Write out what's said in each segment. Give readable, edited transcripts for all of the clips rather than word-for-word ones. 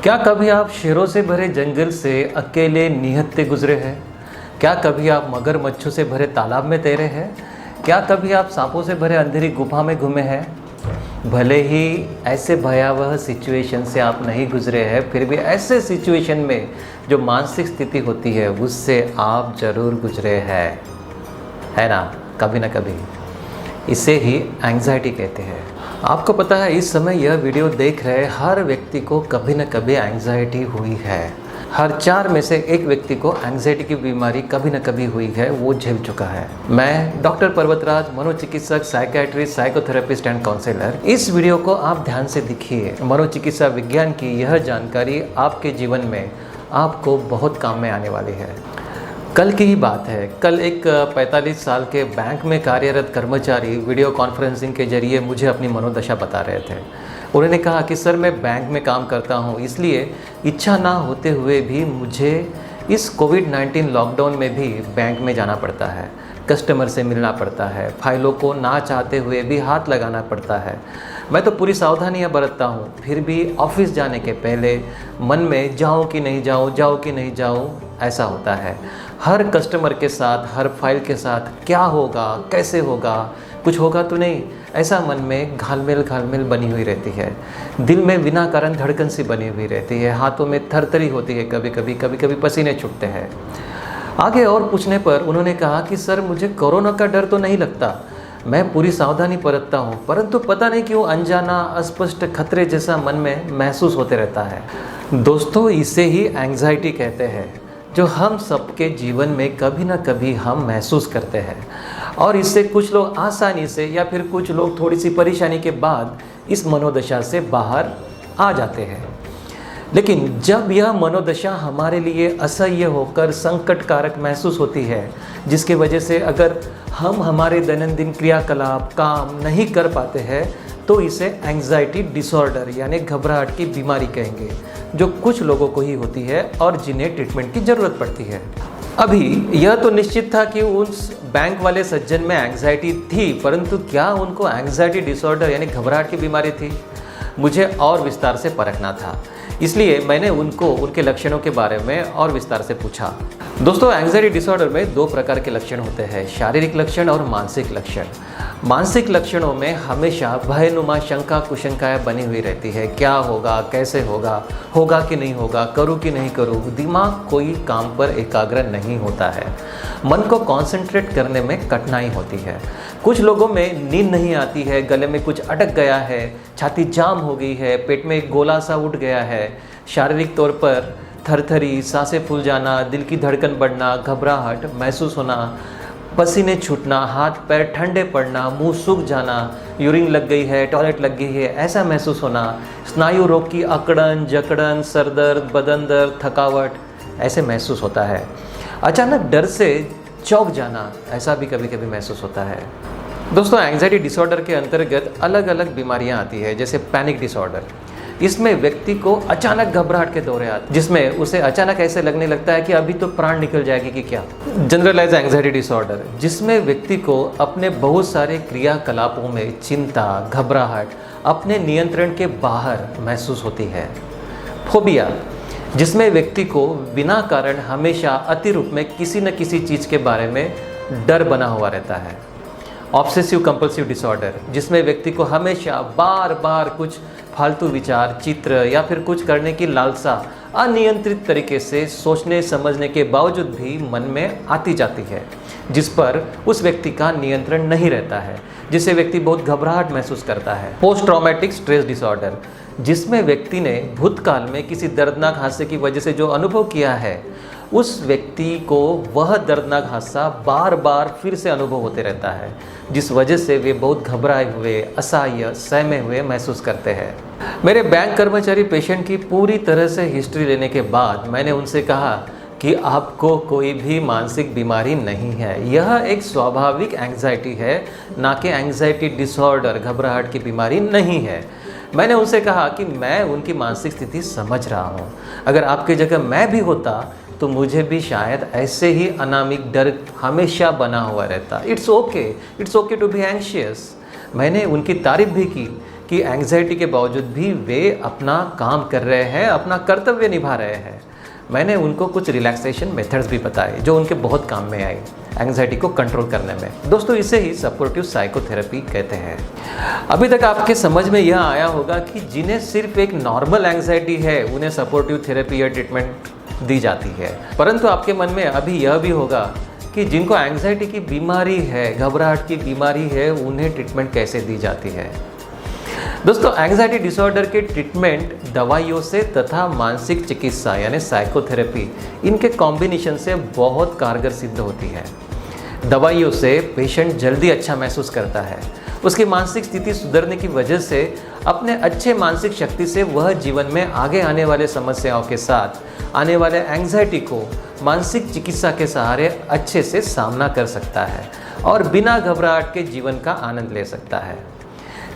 क्या कभी आप शेरों से भरे जंगल से अकेले निहत्थे गुजरे हैं? क्या कभी आप मगरमच्छों से भरे तालाब में तैरे हैं? क्या कभी आप सांपों से भरे अंधेरी गुफा में घूमे हैं? भले ही ऐसे भयावह सिचुएशन से आप नहीं गुजरे हैं, फिर भी ऐसे सिचुएशन में जो मानसिक स्थिति होती है उससे आप ज़रूर गुजरे हैं, है ना कभी। इसे ही एंग्जाइटी कहते हैं। आपको पता है, इस समय यह वीडियो देख रहे हर व्यक्ति को कभी न कभी एंग्जाइटी हुई है। हर 4 में से 1 व्यक्ति को एंग्जाइटी की बीमारी कभी न कभी हुई है, वो झेल चुका है। मैं डॉक्टर पर्वतराज, मनोचिकित्सक, साइकियाट्रिस्ट, साइकोथेरेपिस्ट एंड काउंसलर। इस वीडियो को आप ध्यान से देखिए। मनोचिकित्सा विज्ञान की यह जानकारी आपके जीवन में आपको बहुत काम में आने वाली है। कल की ही बात है। कल एक 45 साल के बैंक में कार्यरत कर्मचारी वीडियो कॉन्फ्रेंसिंग के जरिए मुझे अपनी मनोदशा बता रहे थे। उन्होंने कहा कि सर, मैं बैंक में काम करता हूं, इसलिए इच्छा ना होते हुए भी मुझे इस कोविड-19 लॉकडाउन में भी बैंक में जाना पड़ता है, कस्टमर से मिलना पड़ता है, फाइलों को ना चाहते हुए भी हाथ लगाना पड़ता है। मैं तो पूरी सावधानियां बरतता हूं, फिर भी ऑफिस जाने के पहले मन में जाऊं कि नहीं जाऊं ऐसा होता है। हर कस्टमर के साथ, हर फाइल के साथ क्या होगा, कैसे होगा, कुछ होगा तो नहीं, ऐसा मन में घालमेल बनी हुई रहती है। दिल में बिना कारण धड़कन सी बनी हुई रहती है। हाथों में थरथरी होती है, कभी पसीने छूटते हैं। आगे और पूछने पर उन्होंने कहा कि सर, मुझे कोरोना का डर तो नहीं लगता, मैं पूरी सावधानी बरतता हूँ, परंतु पता नहीं क्यों अनजाना अस्पष्ट खतरे जैसा मन में महसूस होते रहता है। दोस्तों, इसे ही एंग्जाइटी कहते हैं, जो हम सबके जीवन में कभी ना कभी हम महसूस करते हैं। और इससे कुछ लोग आसानी से या फिर कुछ लोग थोड़ी सी परेशानी के बाद इस मनोदशा से बाहर आ जाते हैं। लेकिन जब यह मनोदशा हमारे लिए असह्य होकर संकटकारक महसूस होती है, जिसकी वजह से अगर हम हमारे दैनंदिन क्रियाकलाप काम नहीं कर पाते हैं, तो इसे एंग्जाइटी डिसऑर्डर यानी घबराहट की बीमारी कहेंगे, जो कुछ लोगों को ही होती है और जिन्हें ट्रीटमेंट की ज़रूरत पड़ती है। अभी यह तो निश्चित था कि उस बैंक वाले सज्जन में एंग्जाइटी थी, परंतु क्या उनको एंग्जाइटी डिसऑर्डर यानी घबराहट की बीमारी थी? मुझे और विस्तार से परखना था, इसलिए मैंने उनको उनके लक्षणों के बारे में और विस्तार से पूछा। दोस्तों, एंग्जाइटी डिसऑर्डर में 2 प्रकार के लक्षण होते हैं, शारीरिक लक्षण और मानसिक लक्षण। मानसिक लक्षणों में हमेशा भयनुमा शंका कुशंकाएं बनी हुई रहती है। क्या होगा, कैसे होगा, होगा कि नहीं होगा, करूँ कि नहीं करूँ, दिमाग कोई काम पर एकाग्र नहीं होता है, मन को कॉन्सेंट्रेट करने में कठिनाई होती है। कुछ लोगों में नींद नहीं आती है, गले में कुछ अटक गया है, छाती जाम हो गई है, पेट में एक गोला सा उठ गया है, शारीरिक तौर पर थरथरी, सांसें फूल जाना, दिल की धड़कन बढ़ना, घबराहट महसूस होना, पसीने छूटना, हाथ पैर ठंडे पड़ना, मुंह सूख जाना, यूरिन लग गई है, टॉयलेट लग गई है, ऐसा महसूस होना, स्नायु रोग की अकड़न, जकड़न, सरदर्द, बदन दर्द, थकावट ऐसे महसूस होता है। अचानक डर से चौंक जाना, ऐसा भी कभी कभी महसूस होता है। दोस्तों, एंग्जाइटी डिसऑर्डर के अंतर्गत अलग अलग बीमारियां आती है, जैसे पैनिक डिसऑर्डर। इसमें व्यक्ति को अचानक घबराहट के दौरे आते, जिसमें उसे अचानक ऐसे लगने लगता है कि अभी तो प्राण निकल जाएगी कि क्या। जनरलाइज एंग्जाइटी डिसऑर्डर, जिसमें व्यक्ति को अपने बहुत सारे क्रियाकलापों में चिंता, घबराहट अपने नियंत्रण के बाहर महसूस होती है। फोबिया, जिसमें व्यक्ति को बिना कारण हमेशा अतिरूप में किसी न किसी चीज़ के बारे में डर बना हुआ रहता है। ऑब्सेसिव कंपल्सिव डिसऑर्डर, जिसमें व्यक्ति को हमेशा बार बार कुछ फालतू विचार, चित्र या फिर कुछ करने की लालसा अनियंत्रित तरीके से सोचने समझने के बावजूद भी मन में आती जाती है, जिस पर उस व्यक्ति का नियंत्रण नहीं रहता है, जिससे व्यक्ति बहुत घबराहट महसूस करता है। पोस्ट ट्रॉमेटिक स्ट्रेस डिसऑर्डर, जिसमें व्यक्ति ने भूतकाल में किसी दर्दनाक हादसे की वजह से जो अनुभव किया है, उस व्यक्ति को वह दर्दनाक हादसा बार बार फिर से अनुभव होते रहता है, जिस वजह से वे बहुत घबराए हुए, असहाय, सहमे हुए महसूस करते हैं। मेरे बैंक कर्मचारी पेशेंट की पूरी तरह से हिस्ट्री लेने के बाद मैंने उनसे कहा कि आपको कोई भी मानसिक बीमारी नहीं है, यह एक स्वाभाविक एंग्जाइटी है, ना कि एंग्जाइटी डिसऑर्डर, घबराहट की बीमारी नहीं है। मैंने उनसे कहा कि मैं उनकी मानसिक स्थिति समझ रहा हूँ, अगर आपकी जगह मैं भी होता तो मुझे भी शायद ऐसे ही अनामिक डर हमेशा बना हुआ रहता। It's okay to be anxious. मैंने उनकी तारीफ भी की कि एंग्जाइटी के बावजूद भी वे अपना काम कर रहे हैं, अपना कर्तव्य निभा रहे हैं। मैंने उनको कुछ रिलैक्सेशन मेथड्स भी बताए जो उनके बहुत काम में आए एंग्जाइटी को कंट्रोल करने में। दोस्तों, इसे ही सपोर्टिव साइकोथेरेपी कहते हैं। अभी तक आपके समझ में यह आया होगा कि जिन्हें सिर्फ एक नॉर्मल एंग्जाइटी है उन्हें सपोर्टिव थेरेपी या ट्रीटमेंट दी जाती है, परंतु आपके मन में अभी यह भी होगा कि जिनको एंग्जाइटी की बीमारी है, घबराहट की बीमारी है, उन्हें ट्रीटमेंट कैसे दी जाती है। दोस्तों, एंग्जाइटी डिसऑर्डर के ट्रीटमेंट दवाइयों से तथा मानसिक चिकित्सा यानी साइकोथेरेपी, इनके कॉम्बिनेशन से बहुत कारगर सिद्ध होती है। दवाइयों से पेशेंट जल्दी अच्छा महसूस करता है। उसकी मानसिक स्थिति सुधरने की वजह से अपने अच्छे मानसिक शक्ति से वह जीवन में आगे आने वाले समस्याओं के साथ आने वाले एंग्जाइटी को मानसिक चिकित्सा के सहारे अच्छे से सामना कर सकता है और बिना घबराहट के जीवन का आनंद ले सकता है।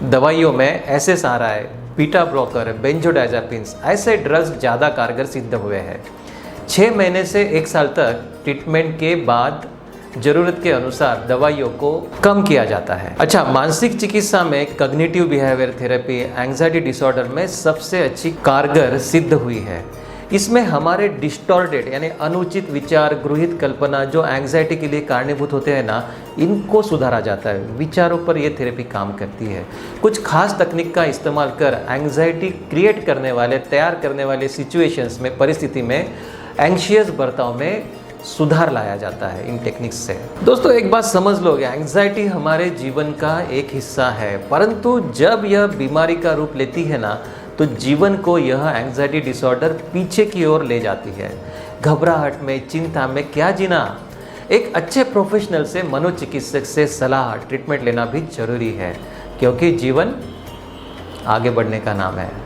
दवाइयों में SSRI, बीटा ब्लॉकर, बेंजोडाइजापिन्स ऐसे ड्रग्स ज़्यादा कारगर सिद्ध हुए हैं। 6 महीने से 1 साल तक ट्रीटमेंट के बाद ज़रूरत के अनुसार दवाइयों को कम किया जाता है। अच्छा, मानसिक चिकित्सा में cognitive behaviour therapy anxiety disorder में सबसे अच्छी कारगर सिद्ध हुई है। इसमें हमारे डिस्टॉर्टेड यानी अनुचित विचार, गृहित कल्पना जो एंग्जाइटी के लिए कारणीभूत होते हैं ना, इनको सुधारा जाता है। विचारों पर यह थेरेपी काम करती है। कुछ खास तकनीक का इस्तेमाल कर एंग्जाइटी क्रिएट करने वाले, तैयार करने वाले सिचुएशंस में, परिस्थिति में एंग्शियस बर्ताव में सुधार लाया जाता है इन टेक्निक्स से। दोस्तों, एक बात समझ लो, एंग्जाइटी हमारे जीवन का एक हिस्सा है, परंतु जब यह बीमारी का रूप लेती है ना, तो जीवन को यह एंग्जाइटी डिसऑर्डर पीछे की ओर ले जाती है। घबराहट में, चिंता में क्या जीना। एक अच्छे प्रोफेशनल से, मनोचिकित्सक से सलाह, ट्रीटमेंट लेना भी जरूरी है, क्योंकि जीवन आगे बढ़ने का नाम है।